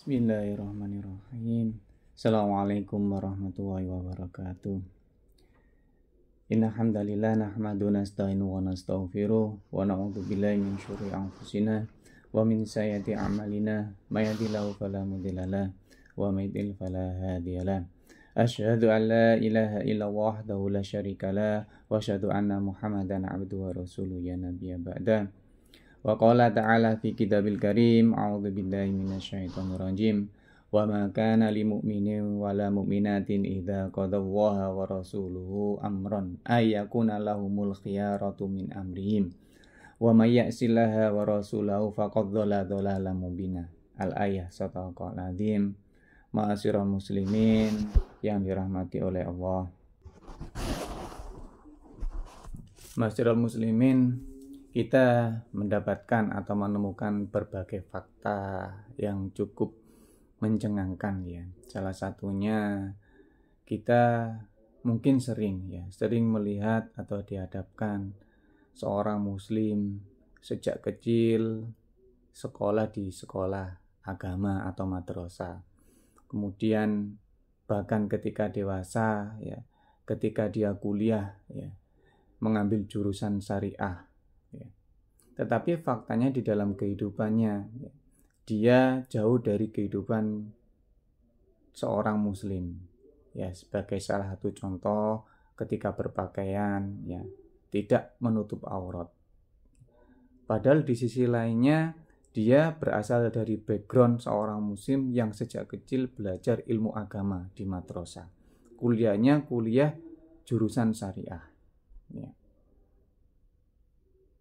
Bismillahirrahmanirrahim. Assalamualaikum warahmatullahi wabarakatuh. Inna hamdalillah nahmadu nasta'inu wa nastaghfiruh wa na'udzu billahi min syururi anfusina wa min sayyiati a'malina may yahdihillahu fala mudhillalah wa may yudhlil fala hadiyalah. Asyhadu an la ilaha illallah wahdahu la syarikalah wa asyhadu anna Muhammadan abduhu wa rasuluh ya nabiyya ba'da. Wa qala ta'ala fi kitabil karim a'udzu billahi minasyaitonir rajim wa ma kana lil mu'minin wala mu'minatin idza qadallaha wa rasuluhu amran ay yakuna lahumul khiyaratu min amrihim wa may ya'sillaha wa rasulahu faqad dhalla dhalalan mubina. Al-ayah sadaqal azim. Ma'asyiral muslimin yang dirahmati oleh Allah. Ma'asyiral muslimin, kita mendapatkan atau menemukan berbagai fakta yang cukup mencengangkan ya. Salah satunya kita mungkin sering melihat atau dihadapkan seorang muslim sejak kecil sekolah di sekolah agama atau madrasah. Kemudian bahkan ketika dewasa ya, ketika dia kuliah ya, mengambil jurusan syariah. Tetapi faktanya di dalam kehidupannya dia jauh dari kehidupan seorang muslim. Ya, sebagai salah satu contoh ketika berpakaian ya, tidak menutup aurat. Padahal di sisi lainnya dia berasal dari background seorang muslim yang sejak kecil belajar ilmu agama di madrasah. Kuliahnya kuliah jurusan syariah. Ya.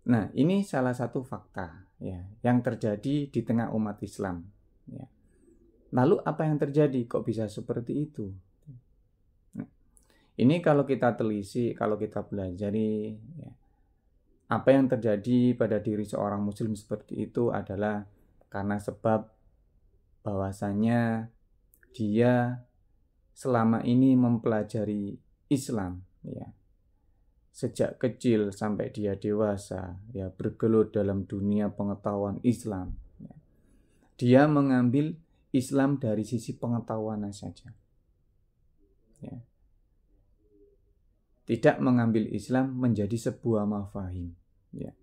Nah, ini salah satu fakta ya yang terjadi di tengah umat Islam. Ya. Lalu apa yang terjadi? Kok bisa seperti itu? Nah, ini kalau kita telisik, kalau kita pelajari, ya, apa yang terjadi pada diri seorang muslim seperti itu adalah karena sebab bahwasanya dia selama ini mempelajari Islam, ya. Sejak kecil sampai dia dewasa ya, bergelut dalam dunia pengetahuan Islam ya. Dia mengambil Islam dari sisi pengetahuannya saja ya. Tidak mengambil Islam menjadi sebuah mafahim ya.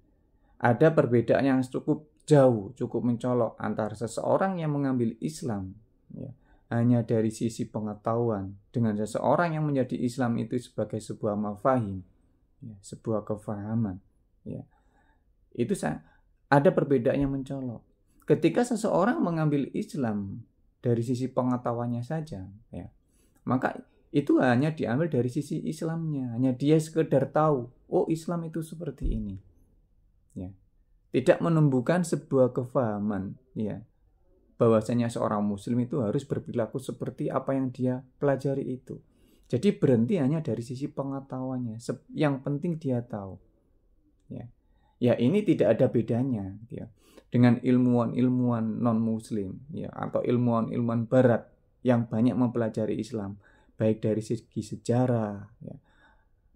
Ada perbedaan yang cukup jauh, cukup mencolok antara seseorang yang mengambil Islam ya, hanya dari sisi pengetahuan dengan seseorang yang menjadi Islam itu sebagai sebuah mafahim ya, sebuah kefahaman ya. Itu ada perbedaan yang mencolok. Ketika seseorang mengambil Islam dari sisi pengetahuannya saja ya, maka itu hanya diambil dari sisi Islamnya, hanya dia sekedar tahu, oh Islam itu seperti ini ya. Tidak menumbuhkan sebuah kefahaman ya, bahwasanya seorang muslim itu harus berperilaku seperti apa yang dia pelajari itu. Jadi berhenti hanya dari sisi pengetahuannya. Yang penting dia tahu. Ya, ya ini tidak ada bedanya ya, dengan ilmuwan-ilmuwan non-muslim ya, atau ilmuwan-ilmuwan barat yang banyak mempelajari Islam, baik dari segi sejarah ya,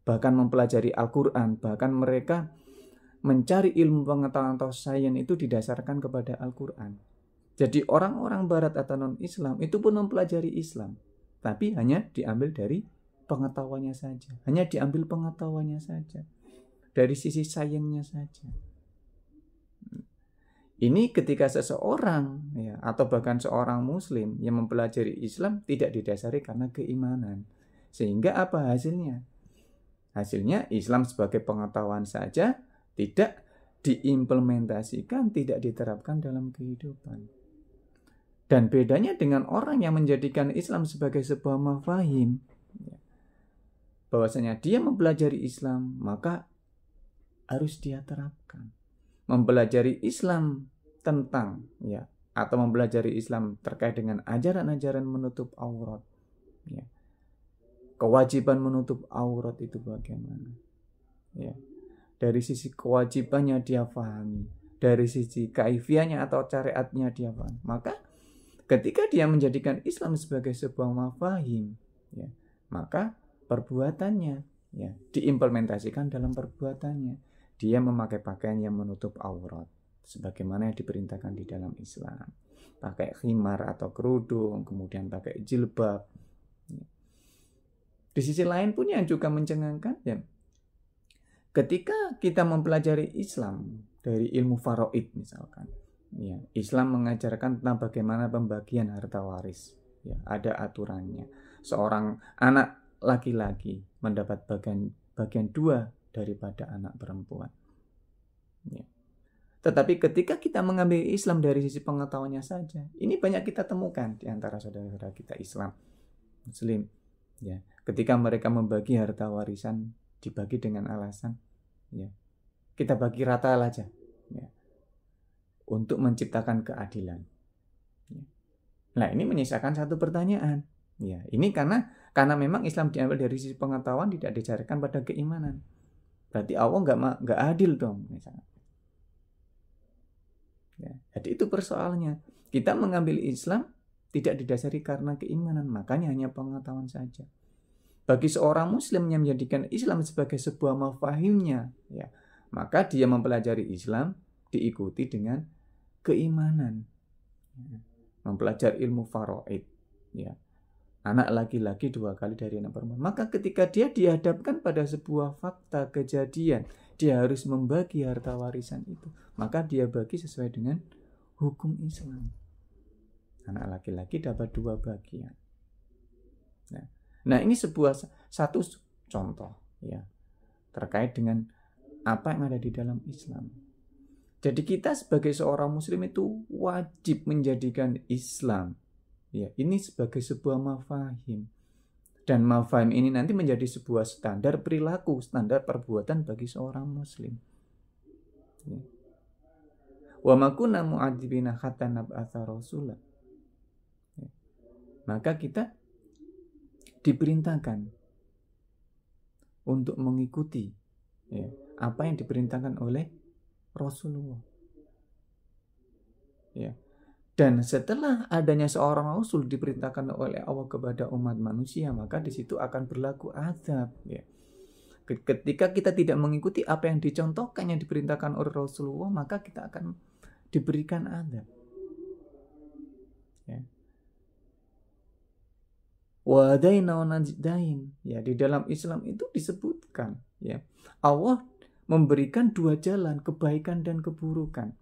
bahkan mempelajari Al-Quran. Bahkan mereka mencari ilmu pengetahuan atau sains itu didasarkan kepada Al-Quran. Jadi orang-orang barat atau non-Islam itu pun mempelajari Islam, tapi hanya diambil dari pengetahuannya saja. Hanya diambil pengetahuannya saja. Dari sisi sainsnya saja. Ini ketika seseorang ya, atau bahkan seorang muslim yang mempelajari Islam tidak didasari karena keimanan. Sehingga apa hasilnya? Hasilnya Islam sebagai pengetahuan saja, tidak diimplementasikan, tidak diterapkan dalam kehidupan. Dan bedanya dengan orang yang menjadikan Islam sebagai sebuah mafahim ya, bahwasanya dia mempelajari Islam maka harus dia terapkan. Mempelajari Islam tentang ya, atau mempelajari Islam terkait dengan ajaran-ajaran menutup aurat ya. Kewajiban menutup aurat itu bagaimana ya. Dari sisi kewajibannya dia pahami, dari sisi kaifiahnya atau syariatnya dia pahami. Maka ketika dia menjadikan Islam sebagai sebuah mafahim ya, maka perbuatannya ya diimplementasikan dalam perbuatannya. Dia memakai pakaian yang menutup aurat sebagaimana yang diperintahkan di dalam Islam. pakai khimar atau kerudung, kemudian pakai jilbab. Di sisi lain pun yang juga mencengangkan ya, ketika kita mempelajari Islam dari ilmu faraid misalkan, ya, Islam mengajarkan tentang bagaimana pembagian harta waris. Ya, ada aturannya. Seorang anak laki-laki mendapat bagian 2 daripada anak perempuan. Ya. Tetapi ketika kita mengambil Islam dari sisi pengetahuannya saja, ini banyak kita temukan di antara saudara-saudara kita Islam, Muslim. Ya, ketika mereka membagi harta warisan, dibagi dengan alasan, ya, kita bagi rata aja, ya, untuk menciptakan keadilan. Ya. Nah, ini menyisakan satu pertanyaan. Ya, ini karena memang Islam diambil dari sisi pengetahuan, tidak diajarkan pada keimanan. Berarti Allah nggak adil dong, misalnya. Ya, jadi itu persoalannya. Kita mengambil Islam tidak didasari karena keimanan, makanya hanya pengetahuan saja. Bagi seorang Muslim yang menjadikan Islam sebagai sebuah mafahimnya, ya, maka dia mempelajari Islam diikuti dengan keimanan, ya, mempelajari ilmu faraid, ya, anak laki-laki 2 kali dari anak perempuan. Maka ketika dia dihadapkan pada sebuah fakta kejadian, dia harus membagi harta warisan itu, maka dia bagi sesuai dengan hukum Islam. Anak laki-laki dapat 2 bagian. Nah, ini satu contoh, ya, terkait dengan apa yang ada di dalam Islam. Jadi kita sebagai seorang Muslim itu wajib menjadikan Islam, ya, ini sebagai sebuah mafahim. Dan mafahim ini nanti menjadi sebuah standar perilaku, standar perbuatan bagi seorang Muslim. Ya. Wa ma kunna mu'adzibina hatta nab'atsa rasula. Ya. Maka kita diperintahkan untuk mengikuti, ya, apa yang diperintahkan oleh Rasulullah. Ya. Dan setelah adanya seorang Rasul diperintahkan oleh Allah kepada umat manusia, maka di situ akan berlaku azab. Ya. Ketika kita tidak mengikuti apa yang dicontohkan, yang diperintahkan oleh Rasulullah, maka kita akan diberikan azab. Ya. Wadaina najdain, ya, di dalam Islam itu disebutkan, ya, Allah memberikan 2 jalan, kebaikan dan keburukan.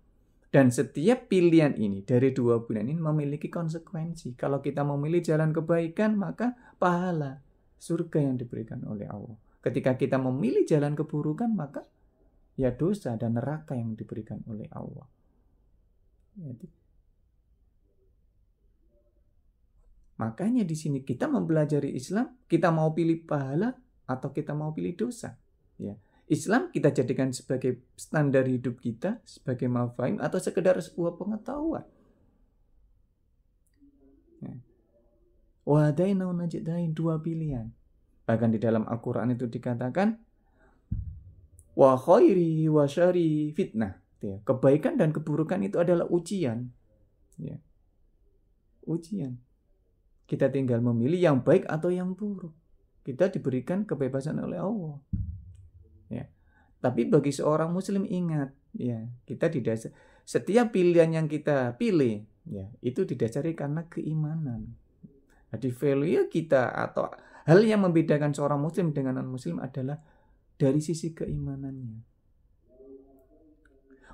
Dan setiap pilihan ini dari 2 pilihan ini memiliki konsekuensi. Kalau kita memilih jalan kebaikan, maka pahala surga yang diberikan oleh Allah. Ketika kita memilih jalan keburukan, maka ya dosa dan neraka yang diberikan oleh Allah. Jadi, makanya di sini kita mempelajari Islam, kita mau pilih pahala atau kita mau pilih dosa. Ya. Islam kita jadikan sebagai standar hidup kita, sebagai mafahim, atau sekedar sebuah pengetahuan. Ya. Wadaina najdain, 2 pilihan. Bahkan di dalam Al-Quran itu dikatakan, wa khairi wa syari fitnah. Ya. Kebaikan dan keburukan itu adalah ujian. Ya. Ujian. Kita tinggal memilih yang baik atau yang buruk. Kita diberikan kebebasan oleh Allah. Ya. Tapi bagi seorang Muslim ingat, ya, kita setiap pilihan yang kita pilih, ya, itu didasari karena keimanan. Jadi value kita atau hal yang membedakan seorang Muslim dengan non-Muslim adalah dari sisi keimanannya.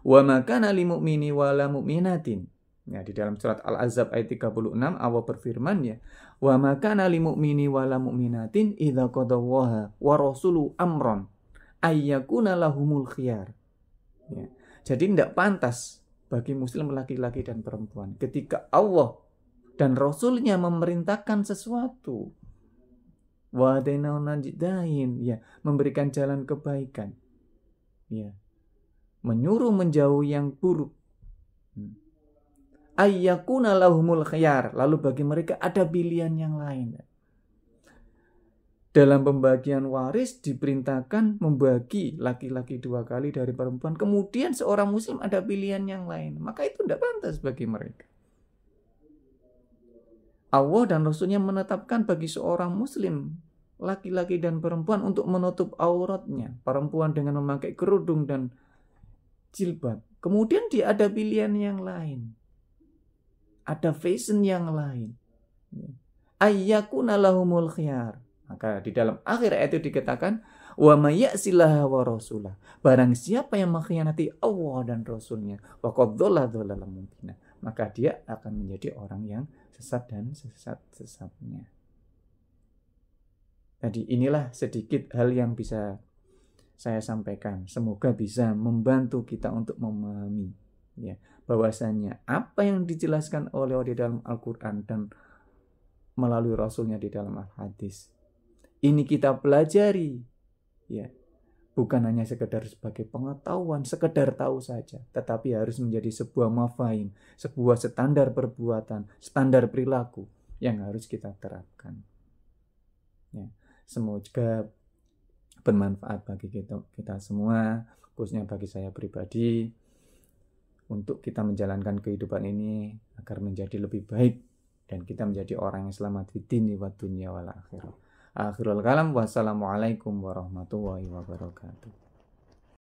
Wa ma kana lil mu'mini wa la mu'minatin. Ya, di dalam surat Al-Ahzab ayat 36 Allah berfirman, ya, wa ma kana lil mu'mini wa la mu'minatin idza qadallaha wa rasuluhu amran ayyakuna lahumul khiyar. Ya. Jadi tidak pantas bagi Muslim laki-laki dan perempuan ketika Allah dan Rasulnya memerintahkan sesuatu, wadaina najdain, ya, memberikan jalan kebaikan, ya, menyuruh menjauh yang buruk, ayyakuna lahumul khiyar, lalu bagi mereka ada pilihan yang lain. Dalam pembagian waris diperintahkan membagi laki-laki 2 kali dari perempuan. Kemudian seorang Muslim ada pilihan yang lain. Maka itu tidak pantas bagi mereka. Allah dan Rasulnya menetapkan bagi seorang Muslim, laki-laki dan perempuan, untuk menutup auratnya. Perempuan dengan memakai kerudung dan jilbab. Kemudian dia ada pilihan yang lain. ada fashion yang lain. Ayyakuna lahumul khiyar. Maka di dalam akhir ayat itu dikatakan, wa may ya'sillaha wa rasulah. Barang siapa yang mengkhianati Allah dan Rasulnya, wa qad dhalla dhalalan mubina, maka dia akan menjadi orang yang sesat dan sesat-sesatnya. Jadi inilah sedikit hal yang bisa saya sampaikan. Semoga bisa membantu kita untuk memahami, ya, bahwasanya apa yang dijelaskan oleh Allah di dalam Al-Quran dan melalui Rasulnya di dalam Al-Hadis, ini kita pelajari, ya, bukan hanya sekedar sebagai pengetahuan, sekedar tahu saja, tetapi harus menjadi sebuah mafahim, sebuah standar perbuatan, standar perilaku yang harus kita terapkan. Ya, semoga bermanfaat bagi kita semua, khususnya bagi saya pribadi, untuk kita menjalankan kehidupan ini agar menjadi lebih baik dan kita menjadi orang yang selamat di dini wa dunya wal akhirah. Akhirul kalam, wassalamualaikum warahmatullahi wabarakatuh.